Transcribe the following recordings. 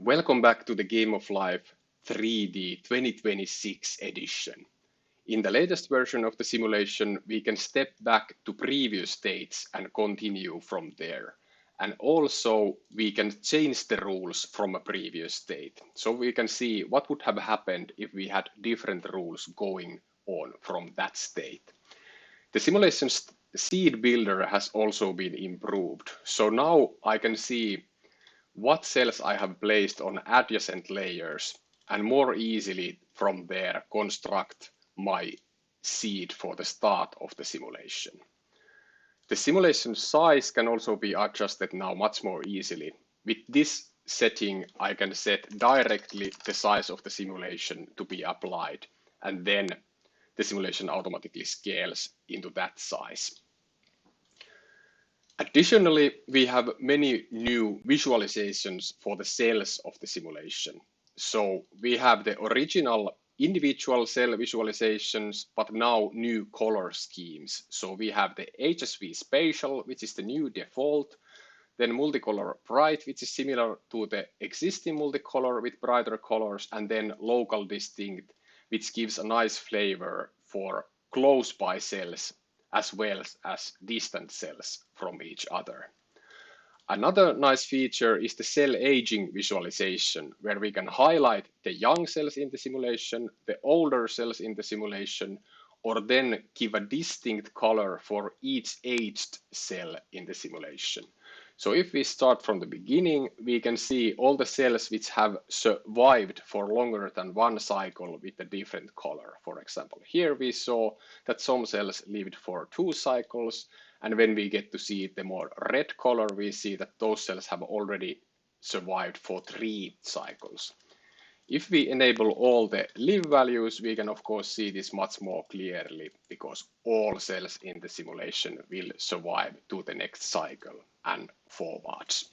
Welcome back to the Game of Life 3D 2026 edition. In the latest version of the simulation, we can step back to previous states and continue from there. And also, we can change the rules from a previous state. So we can see what would have happened if we had different rules going on from that state. The simulation seed builder has also been improved. So now I can see what cells I have placed on adjacent layers and more easily from there construct my seed for the start of the simulation. The simulation size can also be adjusted now much more easily. With this setting, I can set directly the size of the simulation to be applied, and then the simulation automatically scales into that size. Additionally, we have many new visualizations for the cells of the simulation. So we have the original individual cell visualizations, but now new color schemes. So we have the HSV spatial, which is the new default, then multicolor bright, which is similar to the existing multicolor with brighter colors, and then local distinct, which gives a nice flavor for close by cells as well as distant cells from each other. Another nice feature is the cell aging visualization, where we can highlight the young cells in the simulation, the older cells in the simulation, or then give a distinct color for each aged cell in the simulation. So if we start from the beginning, we can see all the cells which have survived for longer than one cycle with a different color. For example, here we saw that some cells lived for 2 cycles, and when we get to see the more red color, we see that those cells have already survived for 3 cycles. If we enable all the live values, we can of course see this much more clearly because all cells in the simulation will survive to the next cycle and forwards.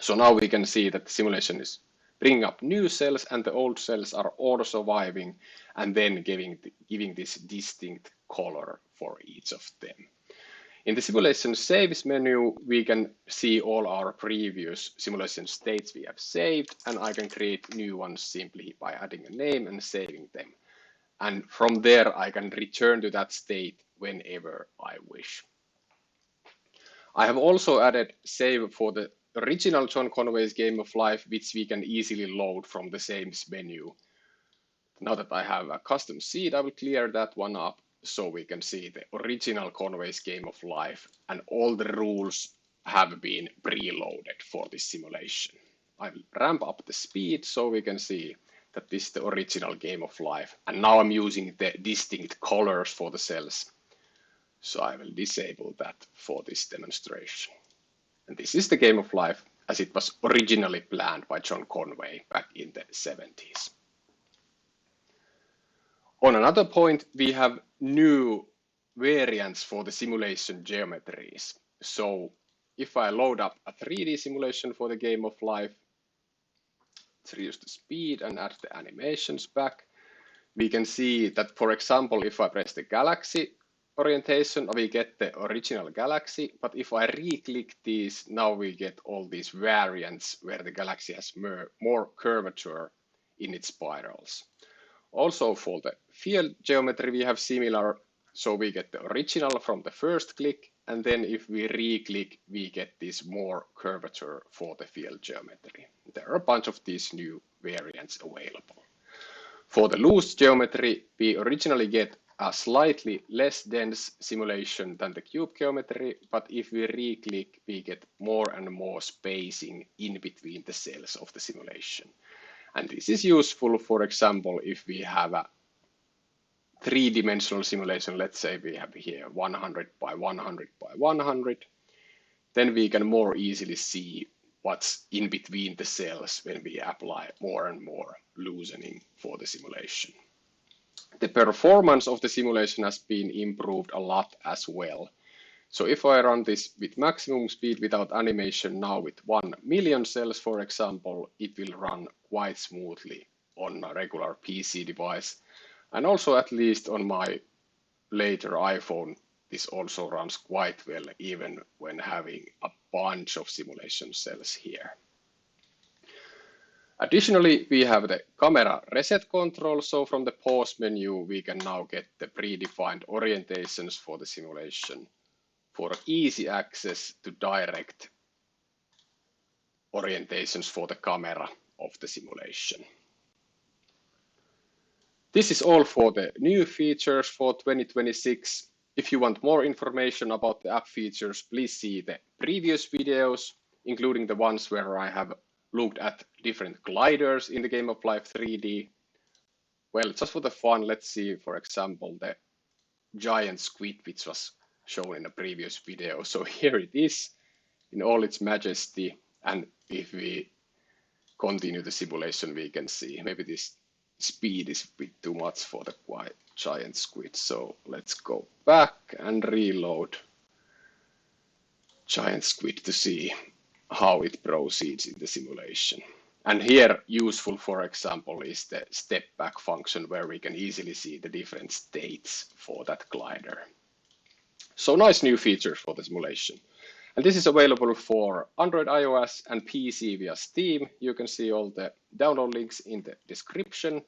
So now we can see that the simulation is bringing up new cells and the old cells are auto surviving and then giving this distinct color for each of them. In the simulation saves menu, we can see all our previous simulation states we have saved, and I can create new ones simply by adding a name and saving them. And from there, I can return to that state whenever I wish. I have also added save for the original John Conway's Game of Life, which we can easily load from the same menu. Now that I have a custom seed, I will clear that one up so we can see the original Conway's Game of Life and all the rules have been preloaded for this simulation. I will ramp up the speed so we can see that this is the original Game of Life. And now I'm using the distinct colors for the cells. So I will disable that for this demonstration. And this is the Game of Life as it was originally planned by John Conway back in the 70s. On another point, we have new variants for the simulation geometries. So if I load up a 3D simulation for the Game of Life, let's reduce the speed and add the animations back, we can see that, for example, if I press the galaxy orientation, we get the original galaxy, but if I re-click these, now we get all these variants where the galaxy has more curvature in its spirals. Also for the field geometry, we have similar, so we get the original from the first click, and then if we re-click, we get this more curvature for the field geometry. There are a bunch of these new variants available. For the loose geometry, we originally get a slightly less dense simulation than the cube geometry, but if we re-click, we get more and more spacing in between the cells of the simulation. And this is useful, for example, if we have a 3-dimensional simulation, let's say we have here 100 by 100 by 100, then we can more easily see what's in between the cells when we apply more and more loosening for the simulation. The performance of the simulation has been improved a lot as well. So if I run this with maximum speed without animation now with 1 million cells, for example, it will run quite smoothly on a regular PC device. And also at least on my later iPhone, this also runs quite well even when having a bunch of simulation cells here. Additionally, we have the camera reset control. So from the pause menu, we can now get the predefined orientations for the simulation for easy access to direct orientations for the camera of the simulation. This is all for the new features for 2026. If you want more information about the app features, please see the previous videos, including the ones where I have looked at different gliders in the Game of Life 3D. Well, just for the fun, let's see, for example, the giant squid, which was shown in a previous video. So here it is in all its majesty. And if we continue the simulation, we can see maybe this speed is a bit too much for the quite giant squid. So let's go back and reload giant squid to see how it proceeds in the simulation. And here, useful, for example, is the step back function where we can easily see the different states for that glider. So nice new features for the simulation. And this is available for Android, iOS, and PC via Steam. You can see all the download links in the description.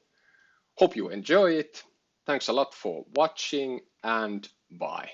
Hope you enjoy it. Thanks a lot for watching, and bye.